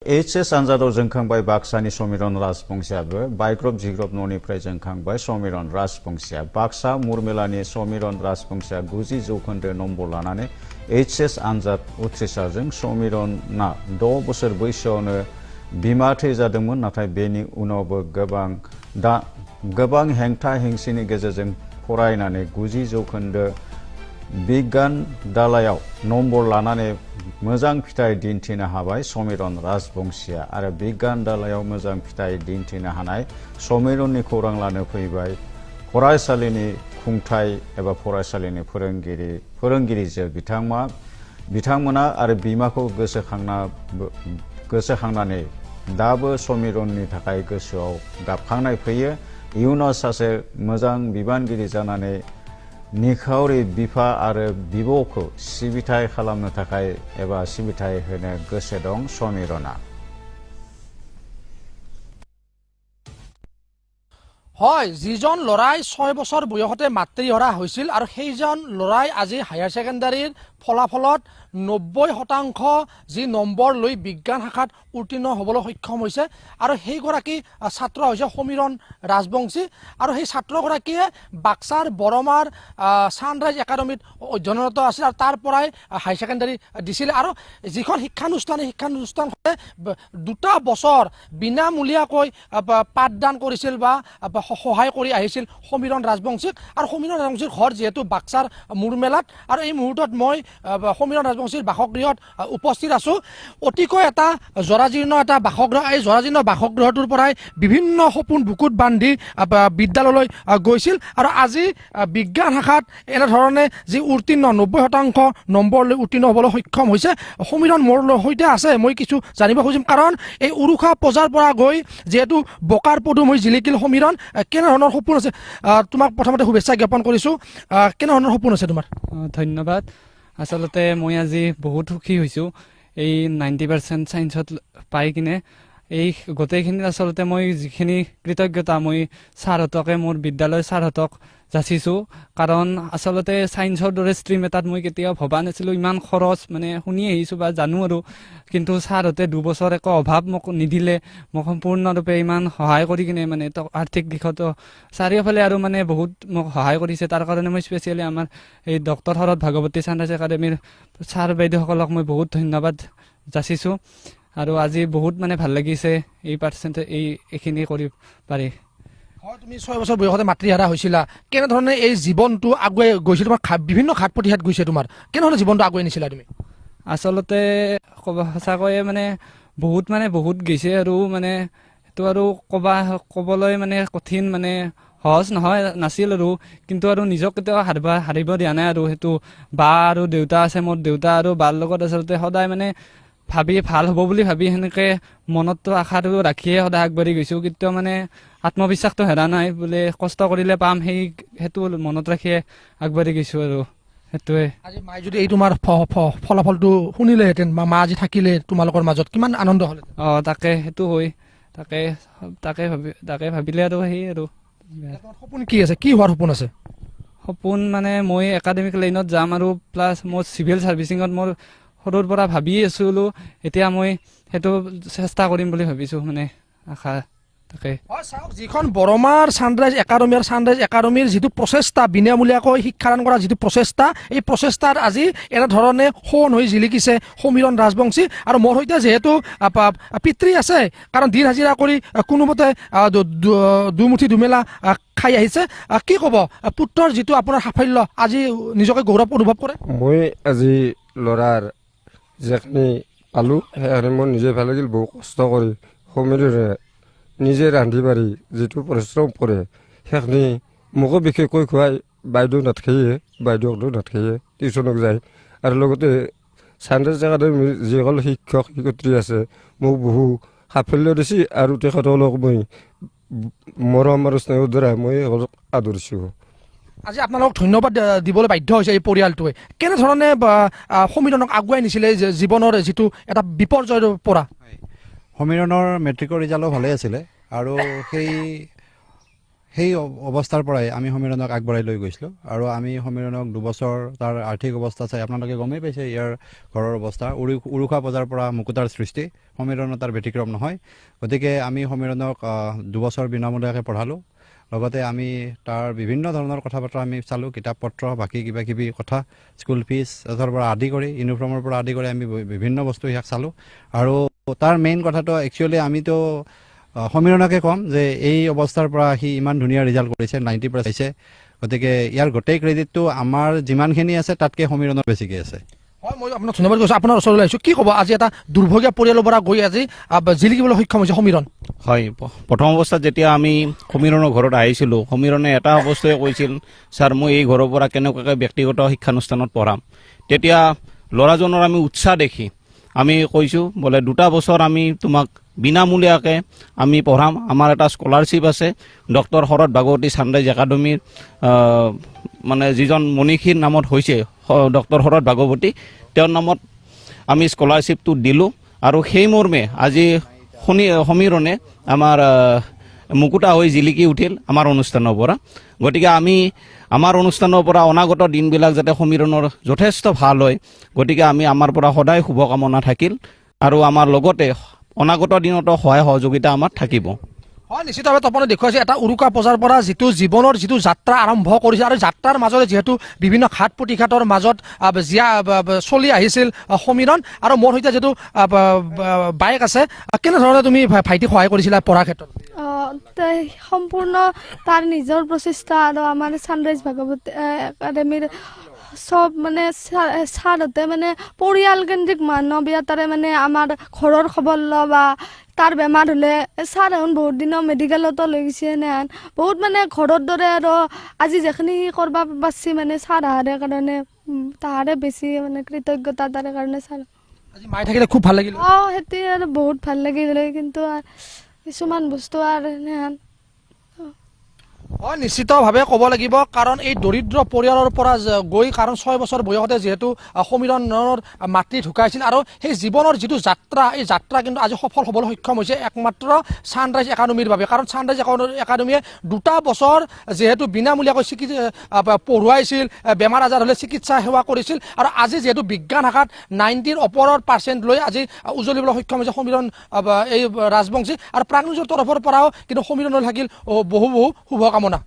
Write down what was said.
HS आनजादाव जोंखांबाय बाक्सानि Samiran राजबंसियाबो बायग्रब जिग्रब न'निफ्राय जोंखांबाय समिरन राजबंसिया बाक्सा मुरमेलानि समिरन राजबंसिया 90 जौखोन्दो number लानानै HS आनजाद उथ्रिसारजों समिरनआ 6 बोसोर बैसोआवनो बिमा थैजादोंमोन नाथाय बेनि उनावबो गोबां हेंथा हेंसिनि गेजेरजों फरायनानै 90 जौखोन्दो बिगियान दालायाव नम्बर लानानै मोजां फिथाइ दिन्थिनो हाबाय समिरन राजबंसिया आरो बिगियान दालायाव मोजां फिथाइ दिन्थिनो हानाय समिरननि खौरां लानो फैबाय फरायसालिनि खुंथाय एबा फरायसालिनि फोरोंगिरिजों बिथांमोना आरो बिमाखौ गोसोखांनानै दाबो समिरननि थाखाय गोसोआव गाबखांनाय फैयो इयुनाव सासे मोजां बिबानगिरि जानानै निखावरि बिफा आरो बिबौखौ सिबिथाय खालामनो थाखाय एबा सिबिथाय होनो गोसो दं समिरना হয় যিজন লৰাই 6 বছৰ বয়সতে মাতৃ হৰা হৈছিল আৰু সেইজন লৰাই আজি হায়াৰ সেকেন্ডাৰীৰ ফলাফলত 90% যি নম্বৰ লৈ বিজ্ঞান শাখাত উত্তীৰ্ণ হ'বলৈ সক্ষম হৈছে আৰু সেই গৰাকী ছাত্ৰ হৈছে সমিৰন ৰাজবংশী আৰু সেই ছাত্ৰগৰাকীয়ে বাক্সাৰ বৰমাৰ সানৰাইজ একাডেমীত অধ্যয়নৰত আছিল আৰু তাৰ পৰাই হাই সেকেন্ডাৰী দিছিল আৰু যিখন শিক্ষানুষ্ঠানখনে 2 বছৰ বিনামূলীয়াকৈ পাঠদান কৰিছিল বা সহায় কৰি আহিছিল সমিৰন ৰাজবংশীক আৰু সমিৰন ৰাজবংশীৰ ঘৰ যেহেতু বাক্সাৰ মুৰমেলাত আৰু এই মুহূৰ্তত মই সমিৰন ৰাজবংশীৰ বাসগৃহত উপস্থিত আছো অতিকৈ এটা জৰাজীৰ্ণ এটা বাসগৃহ এই জৰাজীৰ্ণ বাসগৃহটোৰ পৰাই বিভিন্ন সপোন বুকুত বান্ধি বিদ্যালয়লৈ গৈছিল আৰু আজি বিজ্ঞান শাখাত এনে ধৰণে যি উত্তীৰ্ণ 90% নম্বৰ লৈ উত্তীৰ্ণ হ'বলৈ সক্ষম হৈছে সমিৰন মোৰ সৈতে আছে মই কিছু জানিব খুজিম কাৰণ এই উৰুখা পজাৰ পৰা গৈ যেহেতু বকাৰ পদুম হৈ জিলিকিল সমিৰন কেনে ধৰণৰ সপোন আছে তোমাক প্ৰথমতে শুভেচ্ছা জ্ঞাপন কৰিছো কেনে ধৰণৰ সপোন আছে তোমাৰ ধন্যবাদ আসলতে মই আজি বহুত সুখী হৈছো এই 90% সায়েন্সত পাই কিনে এই গোটেইখিনি আসলতে মই যিখিনি কৃতজ্ঞতা মই ছাৰহতকে মোৰ বিদ্যালয় ছাৰহতক যাচিছো কাৰণ আসলতে সায়েন্সৰ দৰে ষ্ট্ৰীম এটাত মই কেতিয়াও ভবা নাছিলো ইমান খৰচ মানে শুনি আহিছো বা জানো আৰু কিন্তু ছাৰহতে 2 বছৰ একো অভাৱ মোক নিদিলে মোক সম্পূৰ্ণৰূপে ইমান সহায় কৰি কিনে মানে আৰ্থিক দিশতো চাৰিওফালে আৰু মানে বহুত মোক সহায় কৰিছে তাৰ কাৰণে মই স্পেচিয়েলি আমাৰ এই ডক্টৰ হৰত ভাগৱতী সানৰাইজ একাডেমীৰ ছাৰ বাইদেউসকলক মই বহুত ধন্যবাদ যাচিছো আৰু আজি বহুত মানে ভাল লাগিছে এই পাৰ্চেন্ট এইখিনি কৰি পাৰি হয় তুমি 6 বছৰ বয়সতে মাতৃহাৰা হৈছিলা কেনে ধৰণে এই জীৱনটো আগুৱাই গৈছিল তোমাৰ বিভিন্ন ঘাট প্ৰতিঘাত গৈছে তোমাৰ কেনে ধৰণে জীৱনটো আগুৱাই নিছিলা তুমি আসলতে সঁচাকৈ মানে বহুত গৈছে আৰু মানে সেইটো আৰু ক'বলৈ মানে কঠিন মানে সহজ নহয় নাছিল আৰু কিন্তু আৰু নিজক কেতিয়াও হাৰিব দিয়া নাই আৰু সেইটো বা আৰু দেউতা আছে মোৰ দেউতা আৰু বাৰ লগত আচলতে সদায় মানে ভাবি ভাল হ'ব বুলি ভাবি সেনেকে মনতো আশাটো ৰাখিয়ে সদায় আগবাঢ়ি গৈছো কিন্তু মানে আত্মবিশ্বাসটো হেৰা নাই বোলে কষ্ট কৰিলে পাম সেইটো মনত ৰাখিয়ে আগবাঢ়ি গৈছো আৰু সেইটোৱে আজি মাই যদি এই তোমাৰ ফলাফলটো শুনিলেহেঁতেন বা মা আজি থাকিলে তোমালোকৰ মাজত কিমান আনন্দ হ'ল তাকে সেইটো হয় তাকে ভাবিলে আৰু সেই আৰু সপোন কি আছে কি হোৱাৰ সপোন আছে সপোন মানে মই একাডেমিক লাইনত যাম আৰু প্লাছ মোৰ চিভিল চাৰ্ভিচিঙত মোৰ সৰুৰ পৰা ভাবিয়ে আছিলো এতিয়া মই সেইটো চেষ্টা কৰিম বুলি ভাবিছো মানে আশা তাকে যিখন বৰমাৰ সানৰাইজ একাডেমীৰ যিটো প্ৰচেষ্টা বিনামূলীয়াকৈ শিক্ষাদান কৰা যিটো প্ৰচেষ্টা এই প্ৰচেষ্টাত আজি এনেধৰণে সোণ হৈ জিলিকিছে সমিৰন ৰাজবংশী আৰু মোৰ সৈতে যিহেতু পিতৃ আছে কাৰণ দিন হাজিৰা কৰি কোনোমতে দুমুঠি দুমেলা খাই আহিছে কি ক'ব পুত্ৰৰ যিটো আপোনাৰ সাফল্য আজি নিজকে গৌৰৱ অনুভৱ কৰে মই আজি ল'ৰাৰ যেখিনি পালো সেইখিনি মোৰ নিজে ভাল লাগিল বহু কষ্ট কৰি সমিৰনে নিজে ৰান্ধি বাঢ়ি যিটো পৰিশ্ৰম কৰে সেইখিনি মোকো বিশেষকৈ খুৱাই বাইদেউ বাইদেউকো নাথাকিয়ে টিউশ্যনক যায় আৰু লগতে সানৰাইজ একাডেমীৰ যিসকল শিক্ষক শিক্ষয়িত্ৰী আছে মোক বহু সাফল্য দিছে আৰু তেখেতসকলক মই মৰম আৰু স্নেহৰ দ্বাৰা মই আদৰিছোঁ আজি আপোনালোক ধন্যবাদ দিবলৈ বাধ্য হৈছে এই পৰিয়ালটোৱে কেনেধৰণে সমিৰণক আগুৱাই নিছিলে জীৱনৰ যিটো এটা বিপৰ্যয়ৰ পৰা সমিৰণৰ মেট্ৰিকৰ ৰিজাল্টো ভালেই আছিলে আৰু সেই সেই অৱস্থাৰ পৰাই আমি সমীৰণক আগবঢ়াই লৈ গৈছিলোঁ আৰু আমি সমীৰণক 2 বছৰ তাৰ আৰ্থিক অৱস্থা চাই আপোনালোকে গমেই পাইছে ইয়াৰ ঘৰৰ অৱস্থা উৰুখা বজাৰ পৰা মুকুতাৰ সৃষ্টি সমীৰণ তাৰ ব্যতিক্ৰম নহয় গতিকে আমি সমীৰণক 2 বছৰ বিনামূলীয়াকৈ পঢ়ালোঁ লগতে আমি তাৰ বিভিন্ন ধৰণৰ কথা বতৰা আমি চালোঁ কিতাপ পত্ৰ বাকী কিবা কিবি কথা স্কুল ফিজ এৰ পৰা আদি কৰি ইউনিফৰ্মৰ পৰা আদি কৰি আমি বিভিন্ন বস্তু ইয়াক চালোঁ আৰু তাৰ মেইন কথাটো একচুৱেলি আমিতো সমীৰণকে ক'ম যে এই অৱস্থাৰ পৰা সি ইমান ধুনীয়া ৰিজাল্ট কৰিছে 90% পাইছে গতিকে ইয়াৰ গোটেই ক্ৰেডিটটো আমাৰ যিমানখিনি আছে তাতকৈ সমীৰণৰ বেছিকৈ আছে হয় মই আপোনাক ধন্যবাদ কৈছোঁ আপোনাৰ ওচৰলৈ আহিছোঁ কি ক'ব আজি এটা দুৰ্ভগীয়া পৰিয়ালৰ পৰা গৈ আজি জিলিকিবলৈ সক্ষম হৈছে সমীৰণ হয় প্ৰথম অৱস্থাত যেতিয়া আমি সমীৰণৰ ঘৰত আহিছিলোঁ সমীৰণে এটা বস্তুৱে কৈছিল ছাৰ মই এই ঘৰৰ পৰা কেনেকুৱাকৈ ব্যক্তিগত শিক্ষানুষ্ঠানত পঢ়াম তেতিয়া ল'ৰাজনৰ আমি উৎসাহ দেখি আমি কৈছোঁ বোলে 2 বছৰ আমি তোমাক বিনামূলীয়াকৈ আমি পঢ়াম আমাৰ এটা স্কলাৰশ্বিপ আছে ডক্টৰ শৰৎ ভাগৱতী ছানৰাইজ একাডেমীৰ মানে যিজন মনীষীৰ নামত হৈছে ডক্টৰ শৰৎ ভাগৱতী তেওঁৰ নামত আমি স্কলাৰশ্বিপটো দিলোঁ আৰু সেই মৰ্মে আজি সমীৰণে আমাৰ মুকুতা হৈ জিলিকি উঠিল আমাৰ অনুষ্ঠানৰ পৰা গতিকে আমি আমাৰ অনুষ্ঠানৰ পৰা অনাগত দিনবিলাক যাতে সমীৰণৰ যথেষ্ট ভাল হয় গতিকে আমি আমাৰ পৰা সদায় শুভকামনা থাকিল আৰু আমাৰ লগতে অনাগত দিনতো সহায় সহযোগিতা আমাৰ থাকিব হয় নিশ্চিতভাৱে তপনে দেখুৱাইছে এটা উৰুকা পজাৰ পৰা যিটো জীৱনৰ যিটো যাত্ৰা আৰম্ভ কৰিছে আৰু যাত্ৰাৰ মাজতে যিহেতু বিভিন্ন ঘাট প্ৰতিঘাটৰ মাজত চলি আহিছিল সমীৰণ আৰু মোৰ সৈতে যিটো বাইক আছে কেনেধৰণে তুমি ভাইটিক সহায় কৰিছিলা পঢ়াৰ ক্ষেত্ৰত সম্পূৰ্ণ তাৰ নিজৰ প্ৰচেষ্টা আৰু আমাৰ ছানৰাইজ ভাগৱতী একাডেমীৰ চব মানে ছাৰহঁতে মানে পৰিয়ালকেন্দ্ৰিক মানৱীয়তাৰে মানে আমাৰ ঘৰৰ খবৰ লোৱা বা তাৰ বেমাৰ হ'লে ছাৰ এখন বহুত দিনৰ মেডিকেলতো লৈ গৈছে এনেহেন বহুত মানে ঘৰৰ দৰে আৰু আজি যিখিনি কৰিব পাৰিছে মানে ছাৰ অহাৰে কাৰণে তাহাৰে বেছি মানে কৃতজ্ঞতা তাৰে কাৰণে ছাৰ আজি মাই থাকিলে খুব ভাল লাগিল সেইটো আৰু বহুত ভাল লাগিল কিন্তু কিছুমান বস্তু আৰু এনেহেন হয় নিশ্চিতভাৱে ক'ব লাগিব কাৰণ এই দৰিদ্ৰ পৰিয়ালৰ পৰা গৈ কাৰণ 6 বছৰ বয়সতে যিহেতু সমীৰণৰ মাতৃ ঢুকাইছিল আৰু সেই জীৱনৰ যিটো যাত্ৰা এই যাত্ৰা কিন্তু আজি সফল হ'বলৈ সক্ষম হৈছে একমাত্ৰ ছানৰাইজ একাডেমীৰ বাবে কাৰণ ছানৰাইজ একাডেমীয়ে 2 বছৰ যিহেতু বিনামূলীয়াকৈ পঢ়ুৱাইছিল বেমাৰ আজাৰ হ'লে চিকিৎসা সেৱা কৰিছিল আৰু আজি যিহেতু বিজ্ঞান শাখাত 90ৰ ওপৰৰ পাৰ্চেণ্ট লৈ আজি উজলিবলৈ সক্ষম হৈছে সমীৰণ এই ৰাজবংশী আৰু প্ৰাগ নিউজৰ তৰফৰ পৰাও কিন্তু সমীৰণৰ থাকিল বহু শুভকামনা